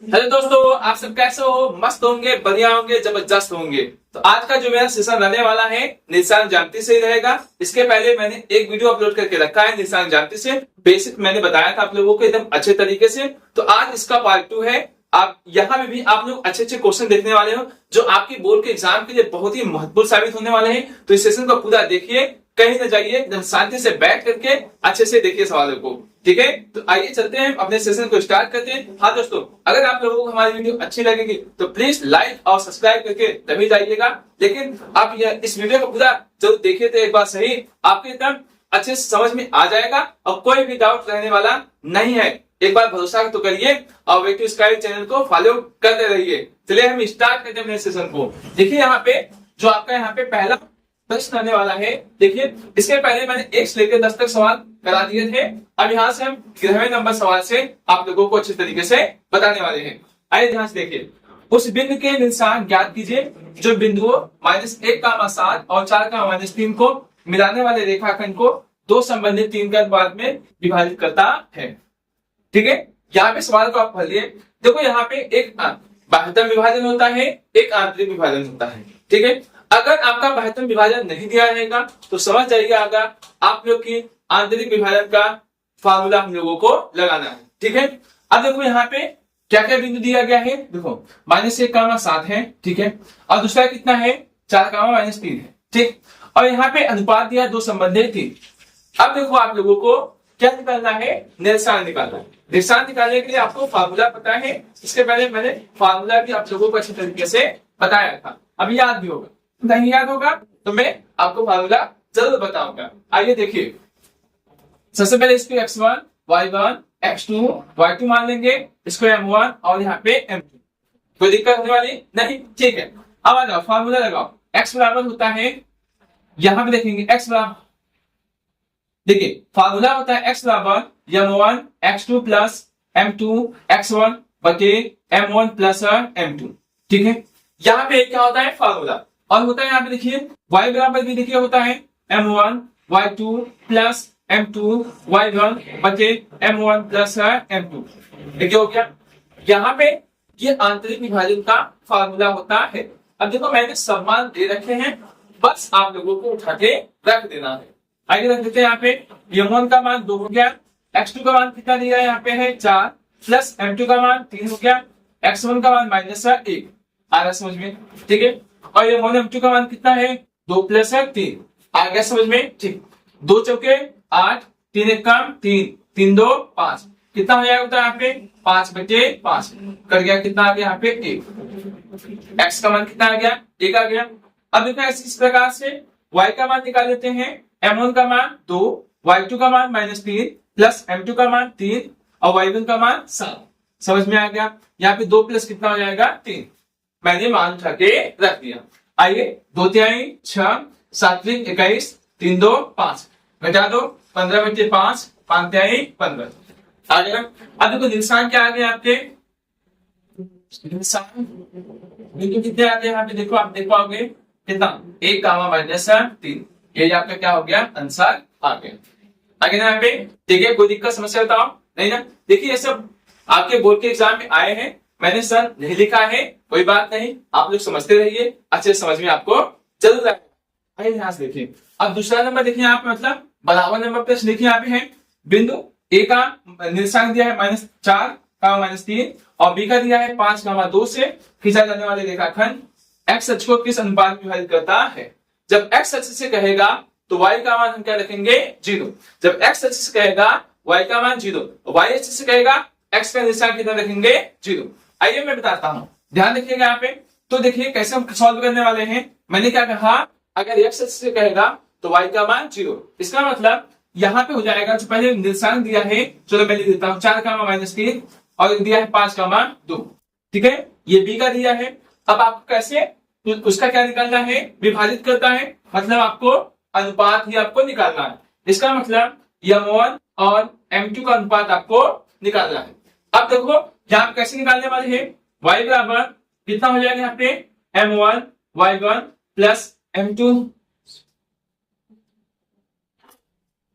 Hello दोस्तों, आप सब कैसे हो? मस्त होंगे, बढ़िया होंगे, जबरदस्त होंगे। तो आज का जो मेरा सेशन रहने वाला है निशान ज्यामिति से ही रहेगा। इसके पहले मैंने एक वीडियो अपलोड करके रखा है निशान ज्यामिति से, बेसिक मैंने बताया था आप लोगों को एकदम अच्छे तरीके से। तो आज इसका पार्ट 2 है। आप यहाँ में भी आप लोग अच्छे अच्छे क्वेश्चन देखने वाले हो जो आपकी बोर्ड के एग्जाम के लिए बहुत ही महत्वपूर्ण साबित होने वाले हैं। तो इस सेशन को पूरा देखिए, कहीं न जाइए, एकदम शांति से बैठ करके अच्छे से देखिए सवालों को। ठीक है, तो आइए चलते हैं अपने सेशन को स्टार्ट करते हैं। हाँ दोस्तों, अगर आप लोगों को हमारी वीडियो अच्छी लगेगी तो प्लीज लाइक और सब्सक्राइब करके तभी जाइएगा। लेकिन आप इस वीडियो को पूरा जरूर देखिए तो एक बार सही आपके एकदम अच्छे से समझ में आ जाएगा और कोई भी डाउट रहने वाला नहीं है। एक बार भरोसा तो करिए और वे टू स्काई चैनल को फॉलो करते रहिए। चलिए हम स्टार्ट करते हैं अपने सेशन को। देखिए यहाँ पे जो आपका यहाँ पे पहला प्रश्न आने वाला है। देखिए, इसके पहले मैंने 1 से लेकर 10 तक सवाल करा दिए थे। अब यहाँ से हम 11वें नंबर सवाल से आप लोगों को अच्छे तरीके से बताने वाले हैं। आइए ध्यान से देखिए। उस बिंदु के निशान ज्ञात कीजिए जो बिंदुओं -1, 7 और 4, -3 को मिलाने वाले रेखाखंड को दो संबंधित 3 के अनुपात में विभाजित करता है। ठीक है, यहाँ पे सवाल को आप पढ़िए। देखो यहाँ पे एक बाह्यतम विभाजन होता है, एक आंतरिक विभाजन होता है। ठीक है, अगर आपका बाह्यतम विभाजन नहीं दिया रहेगा तो समझ जाइए आप लोग की आंतरिक विभाजन का फार्मूला हम लोगों को लगाना है। ठीक है, अब देखो यहाँ पे क्या क्या बिंदु दिया गया है। देखो -1, 7 है। ठीक है, और दूसरा कितना है? 4, -3 है। ठीक, और यहाँ पे अनुपात दिया 2 संबंधित 3। अब देखो आप लोगों को क्या निकालना है? निशान निकालना है। निशान निकालने के लिए आपको फार्मूला पता है। इसके पहले मैंने फार्मूला भी आप लोगों को अच्छे तरीके से बताया था, अभी याद भी होगा। नहीं याद होगा तो मैं आपको फार्मूला जरूर बताऊंगा। आइए देखिए, सबसे पहले इसको x1, y1, x2, y2 मान लेंगे, इसको m1 और यहाँ पे m2। कोई दिक्कत होने वाली नहीं। ठीक है, अब आ जाओ फार्मूला लगाओ। x बराबर होता है, यहां पे देखेंगे x बराबर, देखिए फार्मूला होता है x बराबर m1 x2 plus m2 x1 बटे m1 प्लस m2। ठीक है, यहाँ पे क्या होता है? फार्मूला। और होता है यहाँ पे देखिए y बराबर भी देखिए होता है m1 y2 plus m2 y1 बटे m1 प्लस m2। देखिए हो गया। यहाँ पे ये आंतरिक विभाजन का फार्मूला होता है। अब देखो मैंने सब मान दे रखे हैं, बस आप लोगों को उठा के रख देना है। आगे रख देते हैं। यहाँ पे m1 का मान 2 हो गया, x2 का मान कितना दिया है? यहाँ पे है 4 प्लस m2 का मान 3 हो गया, x1 का मान -1 आ रहा समझ में। ठीक है, और m1 m2 का मान कितना है? 2 प्लस 3 आ गया समझ में। ठीक, 2 चौके 8, 3 एक कम 3, 3 2 5, कितना हो जाएगा? यहाँ पे 5/5 कर गया। कितना आ गया? यहाँ पे 1। x का मान कितना आ गया? 1 आ गया। अब देखो इस प्रकार से y का मान निकाल लेते हैं। m1 का मान 2, y2 का मान -3 प्लस m2 का मान 3 और y1 का मान 7। समझ में आ गया। यहाँ पे 2 प्लस कितना हो जाएगा? 3। मैंने मान उठा के रख दिया। आइए 2 तिहाई 6, 7 21, 3 2 5, घटा दो 15/5, 5 तिहाई 15 आ गया। अब देखो निशान क्या आ गया आपके? निशान बिल्कुल कितने आ गए यहाँ पे? देखो आप देख पाओगे कितना? 1, -3। ये आपका क्या हो गया? आंसर आ गया। आगे ना यहाँ पे देखिए, कोई दिक्कत समस्या बताओ नहीं ना? देखिए ये सब आपके बोर्ड के एग्जाम में आए हैं, मैंने सर नहीं लिखा है, कोई बात नहीं, आप लोग समझते रहिए, अच्छे समझ में आपको जरूर आएगा। आइए ध्यान से देखिए। अब दूसरा नंबर देखिए यहाँ पे, मतलब बराबर नंबर प्रश्न देखिए यहाँ पे है। बिंदु ए का निशान दिया है -4, -3 और बी का दिया है 5, 2 से खींचा जाने वाले रेखाखंड x अक्ष को किस अनुपात में विभाजित करता है? जब x अक्ष से कहेगा तो y का मान हम क्या रखेंगे? 0। जब x अक्ष से कहेगा y का मान 0, y अक्ष से कहेगा x का निशान कितना रखेंगे? 0। आइए मैं बताता हूँ, ध्यान रखिएगा यहाँ पे। तो देखिए कैसे हम सॉल्व करने वाले हैं। मैंने क्या कहा? अगर x अक्ष से कहेगा तो y का मान 0, इसका मतलब यहाँ पे हो जाएगा जो पहले निशान दिया है, चलो मैं लिख देता हूँ, 4 -3 और दिया है 5 2। ठीक है, ये b का दिया है। अब आपको कैसे उसका क्या निकालना है? विभाजित करता है, मतलब आपको अनुपात ही आपको निकालना है। इसका मतलब m1 और m2 का अनुपात आपको निकालना है। अब देखो यहाँ कैसे निकालने वाले हैं? y बराबर कितना हो जाएगा यहाँ पे? m1 y1 plus m2।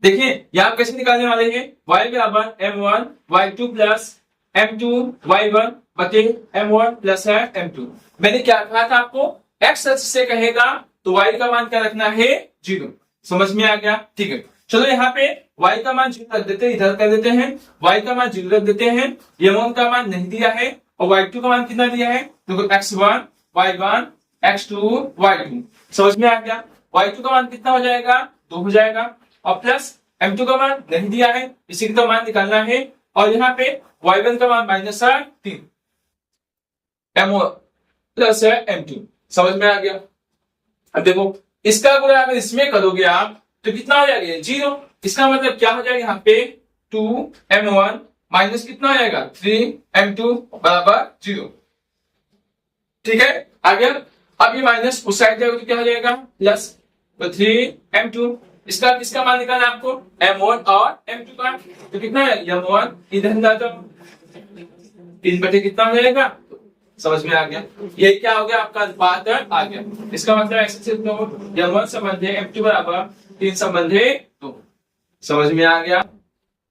देखिए यहाँ कैसे निकालने वाले हैं? y बराबर m1 y2 plus m2 y1 बटे m1 प्लस है m2। मैंने क्या कहा था आपको, x अक्ष से कहेगा तो y का मान क्या रखना है, 0। समझ में आ गया, ठीक है। चलो यहाँ पे y का मान 0 रख देते हैं, इधर कर देते हैं, y का मान 0 रख देते हैं, m1 का मान नहीं दिया है और y2 का मान कितना दिया है, देखो x1 y1 x2 y2। समझ में आ गया। y2 का मान कितना हो जाएगा, 2 हो जाएगा, और प्लस m2 का मान नहीं दिया है, इसी का मान निकालना है, और यहाँ पे y1 का मान माइनस 3 m1 प्लस है m2। समझ में आ गया। अब देखो इसका गुणा अगर इसमें करोगे आप तो कितना हो जाएगा, 0। इसका मतलब क्या हो जाएगा, यहाँ पे 2m1 माइनस कितना हो जाएगा, 3m2 बराबर 0। ठीक है, आ गया। अब ये माइनस उस साइड जाएगा तो क्या हो जाएगा, प्लस, तो 3m2। इसका किसका मान निकालना है आपको, m1 और m2 का, तो कितना है m1 इधर जाता 3 बटे कितना हो जाएगा। समझ में आ गया, ये क्या हो गया आपका अनुपात आ गया। इसका मतलब ऐसे से तो m1 संबंध है m2 बराबर 3 संबंध है 2। समझ में आ गया।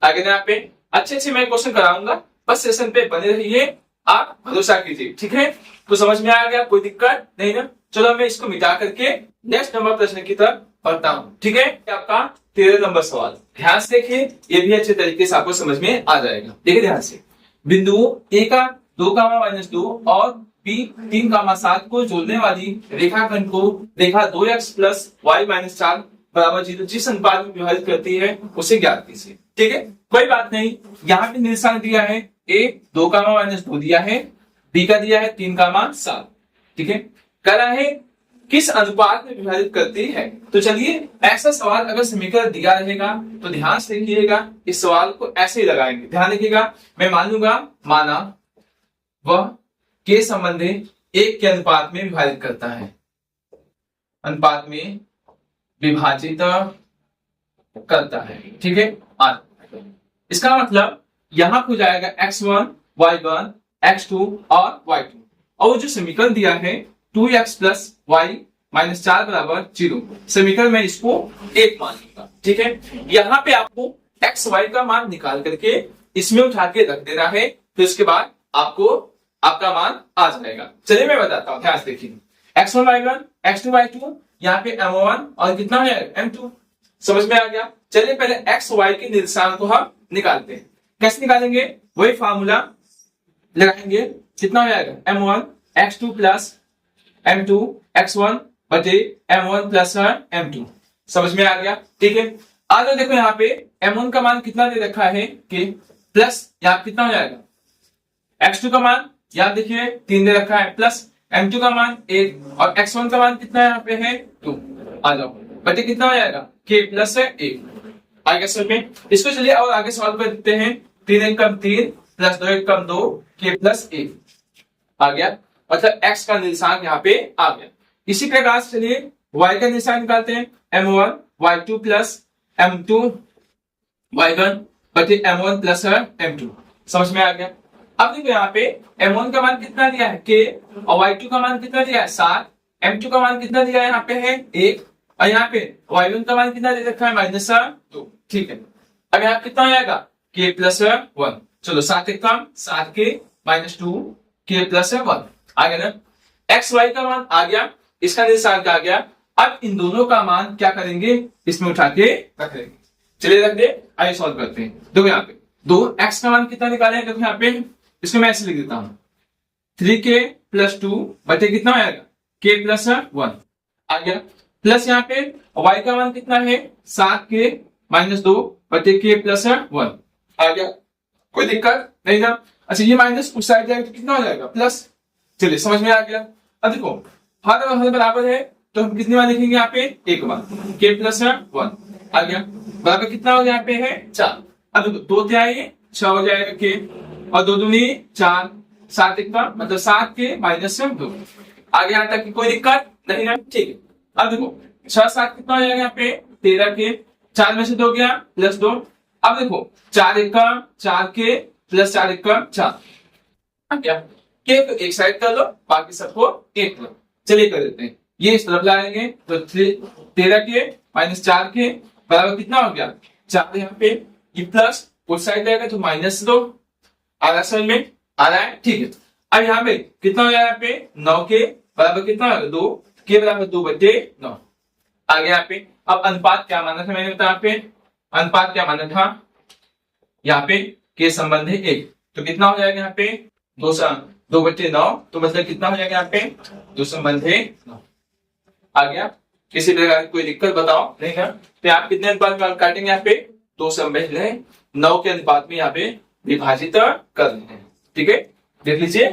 आगे यहाँ पे अच्छे से मैं क्वेश्चन कराऊंगा, बस सेशन पे बने रहिए, आप भरोसा कीजिए, ठीक है। तो समझ में आ गया, कोई दिक्कत नहीं ना। चलो मैं इसको मिटा करके नेक्स्ट नंबर प्रश्न की तरफ बढ़ता हूँ, ठीक है। आपका 13 नंबर सवाल ध्यान से देखिए, ये भी अच्छे तरीके से आपको समझ में आ जाएगा। देखिए ध्यान से, बिंदु ए का 2, -2 और बी 3, 7 को जोड़ने वाली रेखाखंड को रेखा 2x प्लस y माइनस 4 बराबर 0 जिस अनुपात में विभाजित करती है उसे ज्ञात कीजिए। ठीक है, कोई बात नहीं। यहाँ पे निशान दिया है, a 2, -2 दिया है, b का दिया है 3, 7। ठीक है, कह रहा है किस अनुपात में विभाजित करती है। तो चलिए ऐसा सवाल अगर समीकरण दिया रहेगा तो ध्यान से देखिएगा, इस सवाल को ऐसे ही लगाएंगे। ध्यान रखिएगा, मैं मान लूंगा माना वह के संबंधी 1 के अनुपात में विभाजित करता है, अनुपात में विभाजित करता है। ठीक है, इसका मतलब यहां हो जाएगा x1 y1 x2 और y2, और जो समीकरण दिया है 2x प्लस y माइनस 4 बराबर 0, समीकरण में इसको 1 मान लूंगा। ठीक है, यहाँ पे आपको x y का मान निकाल करके इसमें उठा के रख देना है, फिर उसके बाद आपको आपका मान आ जाएगा। चलिए मैं बताता हूँ, ध्यान से देखिए, x1 y1 x2 y2, यहाँ पे m1 और कितना हो जाएगा m2। समझ में आ गया। चलिए पहले x y के निर्देशांक को हम निकालते हैं। कैसे निकालेंगे, वही फार्मूला लगाएंगे। कितना हो जाएगा m1 x2 plus m2 x1 बटे m1 प्लस m2। समझ में आ गया। ठीक है, आज देखो यहाँ पे m1 का मान कितना दे रखा है कि प्लस यहाँ कितना हो जाएगा x2 का मान यहाँ देखिए 3 दे रखा है, प्लस m2 का मान 1 और x1 का मान कितना यहाँ पे है 2। आ जाओ बटे कितना हो जाएगा k प्लस 1। आगे सवाल में इसको चलिए और आगे सवाल पर देते हैं। 3 1 कम 3 प्लस 2 1 कम 2 k प्लस 1 आ गया, मतलब x का निर्देशांक यहाँ पे आ गया। इसी प्रकार से चलिए y का निर्देशांक निकालते हैं। m1 y2 plus m2 y1 बटे m1 प्लस m2। समझ में आ गया। अब देखो यहाँ पे m1 का मान कितना दिया है k और y2 का मान कितना दिया है 7, m2 का मान कितना दिया है यहाँ पे है 1, और यहाँ पे y1 का मान कितना दे रखा है -2। ठीक है, अब यहाँ कितना आएगा k प्लस 1। चलो 7 1 कम 7 k -2 k प्लस 1 आ गया ना। x y का मान आ गया, इसका निर्देशांक आ गया। अब इन दोनों का मान क्या करेंगे, इसमें उठा के रख देंगे। चलिए रख दे, आइए सॉल्व करते हैं। देखो यहाँ पे 2x का मान कितना निकालेंगे, देखो यहाँ पे इसको मैं ऐसे लिख देता हूँ 3k प्लस 2 बटे कितना आएगा k प्लस 1 आ गया, प्लस यहाँ पे y का मान कितना है 7k -2 बटे k प्लस 1 आ गया। कोई दिक्कत नहीं ना। अच्छा ये माइनस उस साइड जाएगा तो कितना हो जाएगा प्लस। चलिए समझ में आ गया। अब देखो हर बराबर है तो हम कितनी बार लिखेंगे यहाँ पे 1 बार, k प्लस 1 आ गया, बराबर कितना हो यहाँ पे है 4। अब देखो 2 क्या है 6 हो जाएगा k, और 2 दूनी 4 7 1 का मतलब 7 के -2 आगे यहाँ तक की कोई दिक्कत नहीं है। ठीक है, अब देखो 6 7 कितना हो जाएगा यहाँ पे 13 के, 4 में से 2 गया प्लस 2। अब देखो 4 1 का 4 के प्लस 4 1 का 4 क्या के तो एक साइड कर लो, बाकी सबको एक लो। चलिए कर देते हैं, ये इस तरफ लाएंगे तो 13 के -4 के बराबर कितना हो गया 4। यहाँ पे ये प्लस उस साइड जाएगा तो -2। आ रहा है समझ में? आ रहा है, ठीक है। अब यहाँ पे कितना हो जाएगा? यहाँ पे 9 के बराबर कितना होगा? 2 के बराबर 2/9 आ गया यहाँ पे। अब अनुपात क्या माना था मैंने बताया? यहाँ पे अनुपात क्या माना था? यहाँ पे के संबंध है 1, तो कितना हो जाएगा यहाँ पे? 2/9, तो मतलब कितना हो जाएगा यहाँ पे? 2 संबंध है 9 आ गया। किसी प्रकार की कोई दिक्कत बताओ? नहीं है। तो आप कितने अनुपात में काटेंगे? यहाँ पे 2 संबंध है 9 के अनुपात में यहाँ पे विभाजित कर रहे हैं, ठीक है, देख लीजिए,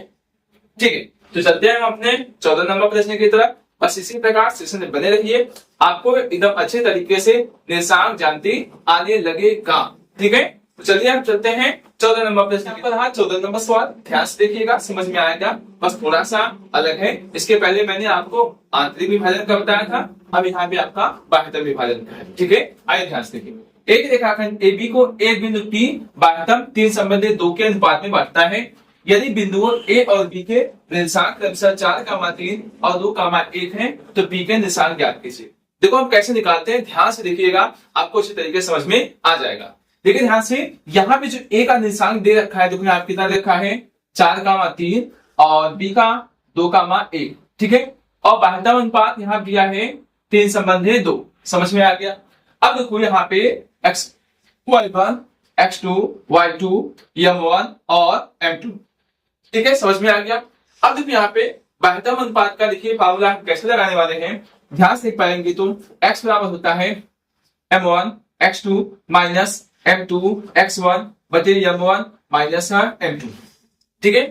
ठीक है। तो चलते हैं हम अपने 14 नंबर प्रश्न की तरफ। बस इसी प्रकार सेशन में बने रहिए, आपको एकदम अच्छे तरीके से निर्देशांक जानती आने लगेगा, ठीक है। तो चलिए हम चलते हैं 14 नंबर प्रश्न पर। हाँ, 14 नंबर सवाल ध्यान से देखिएगा, समझ में आएगा। बस थोड़ा सा अलग है, इसके पहले मैंने आपको आंतरिक विभाजन का बताया था, अब यहाँ पे आपका बाह्यतम विभाजन का है, ठीक है। आइए ध्यान से देखिए। एक रेखाखंड AB को एक बिंदु P बाह्यतम 3 संबंधित 2 के अनुपात में बांटता है। यदि बिंदुओं A और B के निर्देशांक क्रमशः 4,3 और 2,1 हैं, तो B के निर्देशांक ज्ञात कीजिए। देखो हम कैसे निकालते हैं, ध्यान से देखिएगा, आपको अच्छे तरीके से समझ में आ जाएगा। देखिए ध्यान से, यहाँ पे जो A का निर्देशांक दे रखा है, देखो यहाँ कितना दे रखा है? 4,3 और B का 2,1, ठीक है। और बाह्यतम अनुपात यहाँ दिया है 3 संबंधित 2, समझ में आ गया। अब देखो यहाँ पे y1, x2, y2, m1 और m2, ठीक है, समझ में आ गया। अब देखिए यहाँ पे बाह्यतम अनुपात का देखिए फार्मूला कैसे लगाने वाले हैं, ध्यान से देख पाएंगे तुम। x बराबर होता है m1 x2 minus m2 x1 बटे m1 माइनस m2, ठीक है।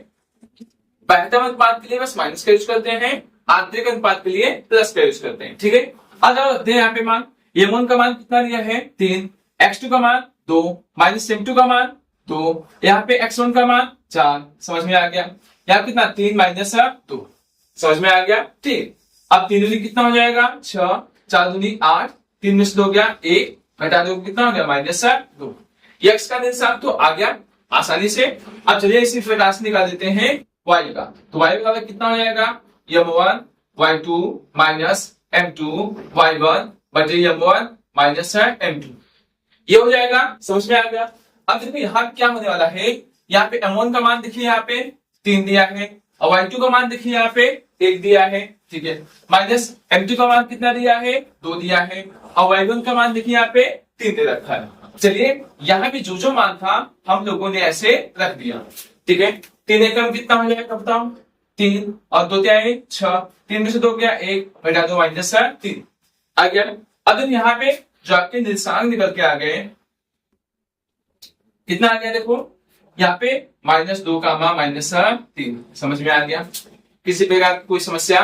बाह्यतम अनुपात के लिए बस माइनस का यूज करते हैं, आंतरिक अनुपात के लिए प्लस का यूज करते हैं, ठीक है। अब देखते हैं यहाँ पे मान, m1 का मान कितना दिया है? 3, x2 का मान 2 माइनस m2 का मान 2, यहाँ पे x1 का मान 4, समझ में आ गया। यहाँ कितना? 3 माइनस 2, समझ में आ गया, ठीक। अब 3 दूनी कितना हो जाएगा? 6, 4 दूनी 8, 3 में से 2 गया 1, घटा 2 कितना हो गया? माइनस 2। ये x का निर्देशांक तो आ गया आसानी से। अब चलिए इसी प्रकार से निकाल देते हैं y का, तो y का कितना हो जाएगा? m1 y2 minus m2 y1 बटे m1 माइनस m2, ये हो जाएगा, समझ में आ गया। अब देखिए यहाँ क्या होने वाला है, यहाँ पे m1 का मान देखिए यहाँ पे 3 दिया है, और y2 का मान देखिए यहाँ पे 1 दिया है, ठीक है, माइनस m2 का मान कितना दिया है? 2 दिया है, और y1 का मान देखिए यहाँ पे 3 दे रखा है। चलिए यहाँ पे जो मान था हम लोगों ने ऐसे रख दिया, ठीक है। 3 एकम कितना हो जाएगा बताओ? 3 और 2 क्या है? 6, 3 में से 2 गया 1, घटा 2 माइनस 3 आ गया। अब यहाँ पे जो आपके निर्देशांक निकल के आ गए, कितना आ गया? देखो यहाँ पे -2 माइनस 3, समझ में आ गया। किसी प्रकार की कोई समस्या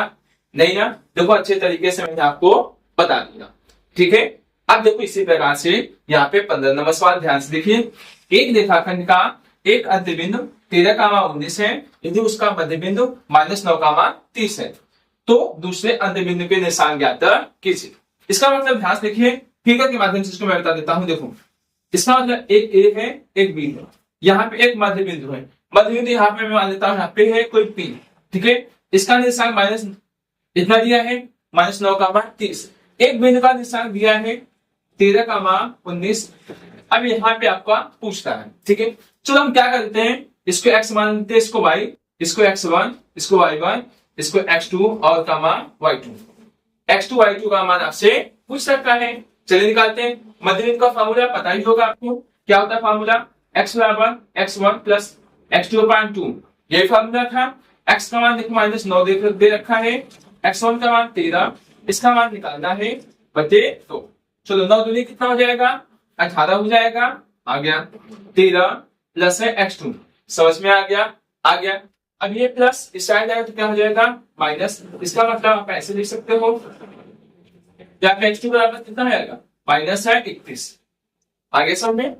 नहीं ना? देखो अच्छे तरीके से मैंने आपको बता दिया, ठीक है। अब देखो इसी प्रकार से यहाँ पे 15 नंबर सवाल ध्यान से देखिए। एक रेखाखंड का एक अंत्य बिंदु 13,19 है, यदि उसका मध्य बिंदु -9,30 है, तो दूसरे अंत्य बिंदु के निर्देशांक ज्ञात कीजिए। इसका मतलब ध्यान से देखिए, फिगर के माध्यम से इसको मैं बता देता हूं। देखो इसका मतलब एक A है, एक B है, यहाँ पे एक मध्य बिंदु है, मध्य बिंदु यहाँ पे मैं मान लेता हूँ यहाँ पे है कोई P, ठीक है। इसका निर्देशांक माइनस इतना दिया है -9,30, एक बिंदु का निर्देशांक दिया है 13,19। अब यहाँ पे आपका पूछता है, ठीक है। चलो हम क्या करते हैं, इसको x मानते हैं, इसको y, इसको x1, इसको y1, इसको x2 और y2। x2 y2 का मान आपसे पूछ सकता है। चलिए निकालते हैं। मध्य बिंदु का फार्मूला पता ही होगा आपको, क्या होता है फार्मूला? x बराबर x1 प्लस x2/2, यही फार्मूला था। x का मान देखो -9 दे रखा है, x1 का मान 13, इसका मान निकालना है बटे 2। चलो 9 दूनी कितना हो जाएगा? 18 हो जाएगा, आ गया। 13 प्लस है x2, समझ में आ गया, आ गया। अब ये प्लस इस साइड आएगा तो क्या हो जाएगा? माइनस, इसका मतलब आप ऐसे लिख सकते हो, यहाँ पे x2 बराबर कितना आएगा? -31। आगे सब में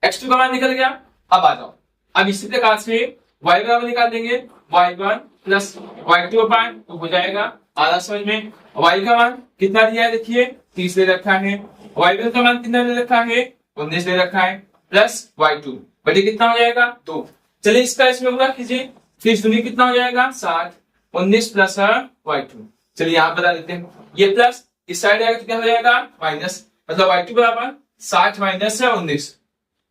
x2 का मान निकल गया। अब आ जाओ, अब इसी प्रकार से y बराबर निकाल देंगे, y1 प्लस y2/2 हो जाएगा। आधा समझ में। y का मान कितना दिया है? देखिए 30 दे रखा है, y1 का मान कितना दे रखा है? 19 दे रखा है, प्लस y2 बटे कितना हो जाएगा? 2। चलिए इसका इसमें गुणा कीजिए, 30 दूनी कितना हो जाएगा? 60, 19 प्लस y2। चलिए यहाँ बता देते हैं, ये प्लस इस साइड आएगा तो क्या हो जाएगा? माइनस, मतलब y2 बराबर 60 माइनस 19,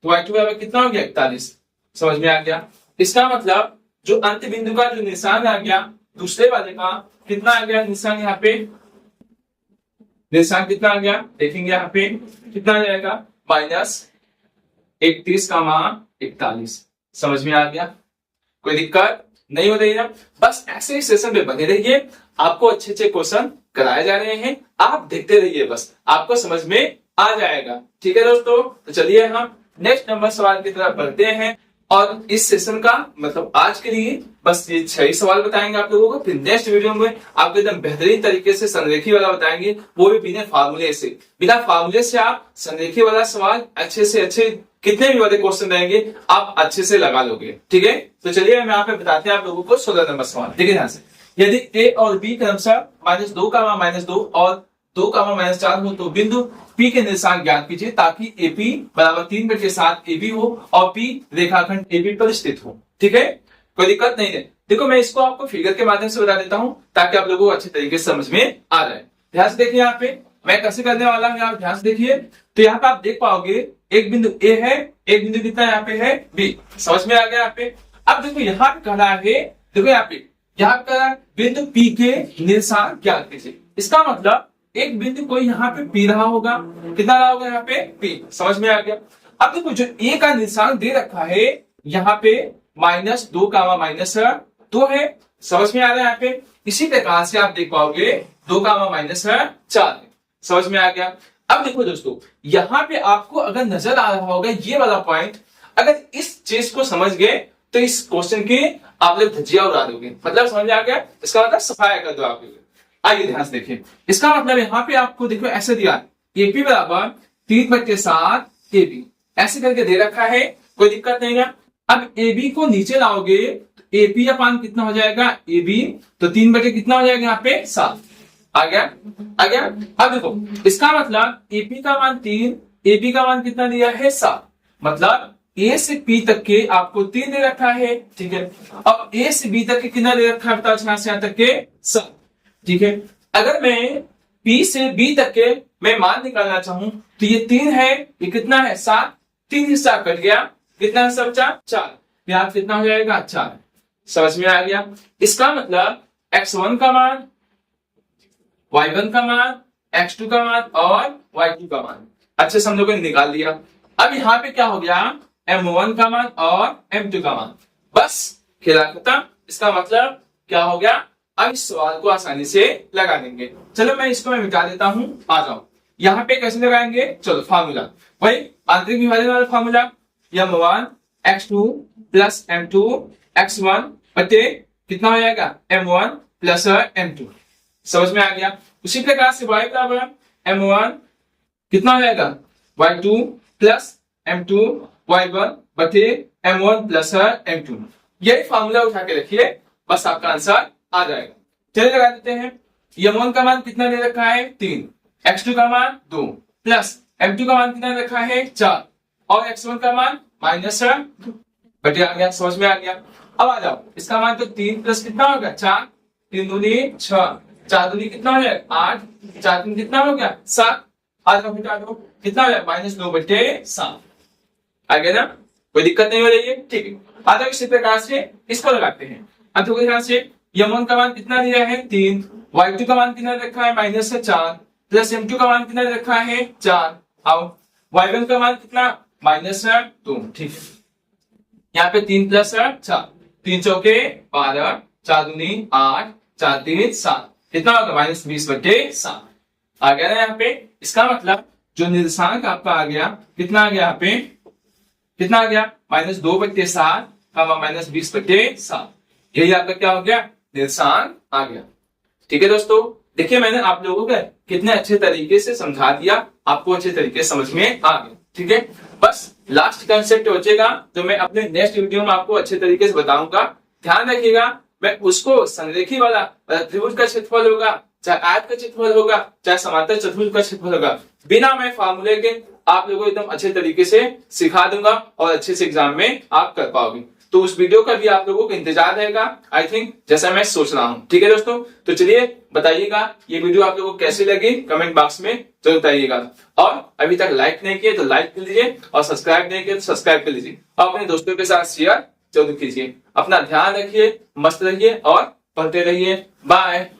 तो y2 बराबर कितना हो गया? 41, समझ में आ गया। इसका मतलब जो अंत बिंदु का जो निशान आ गया दूसरे वाले का कितना आ गया निशान, यहाँ पे निशान कितना आ गया देखेंगे, यहाँ पे कितना आ जाएगा -31,41। समझ में आ गया? कोई दिक्कत नहीं हो रही है? बस ऐसे ही सेशन पे बने रहिए, आपको अच्छे अच्छे क्वेश्चन कराए जा रहे हैं, आप देखते रहिए, बस आपको समझ में आ जाएगा। ठीक है दोस्तों, तो चलिए हम नेक्स्ट नंबर सवाल की तरफ बढ़ते हैं। और इस सेशन का मतलब आज के लिए बस ये 6 सवाल बताएंगे आप लोगों को। फिर नेक्स्ट वीडियो में आपको एकदम बेहतरीन तरीके से संरेखी वाला बताएंगे, वो भी बिना फार्मूले से। बिना फार्मूले से आप संरेखी वाला सवाल अच्छे से अच्छे कितने भी बड़े क्वेश्चन रहेंगे आप अच्छे से लगा लोगे। ठीक है, तो चलिए हम यहाँ पे बताते हैं आप लोगों को 16 नंबर सवाल। देखिए ध्यान से, यदि ए और बी क्रमशः -2, -2 और 2, -4 हो तो बिंदु P के निशान ज्ञात कीजिए ताकि AP बराबर 3/7 AB हो और P रेखाखंड AB पर स्थित हो। ठीक है, कोई दिक्कत नहीं है। देखो मैं इसको आपको फिगर के माध्यम से बता देता हूं ताकि आप लोगों को अच्छे तरीके से समझ में आ जाए। ध्यान से देखिए, यहाँ पे मैं कैसे करने वाला हूं, आप ध्यान से देखिए। तो यहाँ पे आप देख पाओगे एक बिंदु A है, एक बिंदु कितना यहाँ पे है B। समझ में आ गया यहाँ पे? अब देखो यहाँ पे कहा है, देखो यहाँ पे बिंदु P के निशान ज्ञात कीजिए। इसका मतलब एक बिंदु कोई यहाँ पे P रहा होगा, कितना रहा होगा यहाँ पे P। समझ में आ गया? अब देखो जो A का निशान दे रखा है यहाँ पे -2, -2 है। समझ में आ रहा है यहाँ पे? इसी प्रकार से आप देख पाओगे 2, -4 है। समझ में आ गया? अब देखो दोस्तों, यहाँ पे आपको अगर नजर आ रहा होगा ये वाला पॉइंट, अगर इस चीज को समझ गए तो इस क्वेश्चन की आप लोग धज्जियां उड़ा दोगे। मतलब समझ में आ गया? इसका मतलब सफाया कर दो आप लोग। आइए ध्यान से देखिए, इसका मतलब यहाँ पे आपको देखो ऐसे दिया AP बराबर 3/7 AB, ऐसे करके दे रखा है, कोई दिक्कत नहीं है। अब AB को नीचे लाओगे तो AP का मान कितना हो जाएगा AB, तो 3 कितना हो जाएगा यहाँ पे 7। आ गया? आ गया? अब देखो इसका मतलब AP का मान 3, AB का मान कितना दिया है 7, मतलब A से P तक के आपको 3 दे रखा है। ठीक है, अब A से B तक के कितना दे रखा है, यहाँ से यहाँ तक के 7। ठीक है, अगर मैं P से B तक के मैं मान निकालना चाहूं तो ये 3 है, ये कितना है 7, 3 हिस्सा कट गया, कितना हिस्सा बचा 4, यहाँ कितना हो जाएगा 4। समझ में आ गया? इसका मतलब x1 का मान, y1 का मान, x2 का मान और y2 का मान अच्छे से हम लोगों ने निकाल दिया। अब यहाँ पे क्या हो गया, m1 का मान और m2 का मान, बस खेला खत्म। इसका मतलब क्या हो गया, अब इस सवाल को आसानी से लगा देंगे। चलो मैं इसको मैं मिटा देता हूं, आ जाओ। यहाँ पे कैसे लगाएंगे, चलो फार्मूला भाई आंतरिक विभाजन वाला formula, m1 x2 plus m2 x1 बटे कितना हो जाएगा m1 प्लस m2। समझ में आ गया? उसी प्रकार से y बराबर m1 कितना हो जाएगा y2 प्लस m2 y1 बटे m1 प्लस m2। यही फार्मूला उठा के रखिए, बस आपका आंसर आ जाएगा। चलिए लगा देते हैं। m1 का मान कितना दे रखा है 3, x2 का मान 2 प्लस m2 का मान कितना दे रखा है 4 और x1 का मान -2 बटे आ गया। समझ में आ गया? अब आ जाओ, इसका मान तो 3 प्लस कितना होगा 4, 3 दूनी 6, 4 दूनी कितना हो जाएगा 8, 4 दूनी कितना हो गया 7, आ जाओ घटा दो कितना हो जाएगा -2 बटे 7। आ गया ना? कोई दिक्कत नहीं हो रही है? ठीक है, आ जाओ इसी प्रकार से इसको लगाते हैं। अब देखो ध्यान से, m1 का मान कितना दिया है 3, y2 का मान कितना रखा है -4 प्लस m2 का मान कितना रखा है 4, आओ y1 का मान कितना -2। ठीक है, यहाँ पे 3 प्लस 4, 3 चौके 12, 4 दूनी 8, 4 3 7, कितना होगा -20 बटे 7। आ गया ना यहाँ पे? इसका मतलब जो निर्देशांक आपका आ गया कितना आ गया, यहाँ पे कितना आ गया -2 बटे 7 -20 बटे 7, यही आपका क्या हो गया निर्देशांक आ गया। ठीक है दोस्तों, देखिए मैंने आप लोगों को कितने अच्छे तरीके से समझा दिया, आपको अच्छे तरीके से समझ में आ गया। ठीक है, बस लास्ट कंसेप्ट बचेगा जो मैं अपने नेक्स्ट वीडियो में आपको अच्छे तरीके से बताऊंगा। ध्यान रखिएगा, मैं उसको संरेखी वाला त्रिभुज का क्षेत्रफल होगा, चाहे आयत का क्षेत्रफल होगा, चाहे समांतर चतुर्भुज का क्षेत्रफल होगा, बिना मैं फार्मूले के आप लोगों को एकदम अच्छे तरीके से सिखा दूंगा और अच्छे से एग्जाम में आप कर पाओगे। तो उस वीडियो का भी आप लोगों को इंतजार रहेगा, आई थिंक जैसा मैं सोच रहा हूँ। ठीक है दोस्तों, तो चलिए बताइएगा ये वीडियो आप लोगों को कैसी लगी, कमेंट बॉक्स में जरूर बताइएगा। और अभी तक लाइक नहीं किए तो लाइक कर लीजिए और सब्सक्राइब नहीं किए तो सब्सक्राइब कर लीजिए और अपने दोस्तों के साथ शेयर जरूर कीजिए। अपना ध्यान रखिए, मस्त रहिए और पढ़ते रहिए। बाय।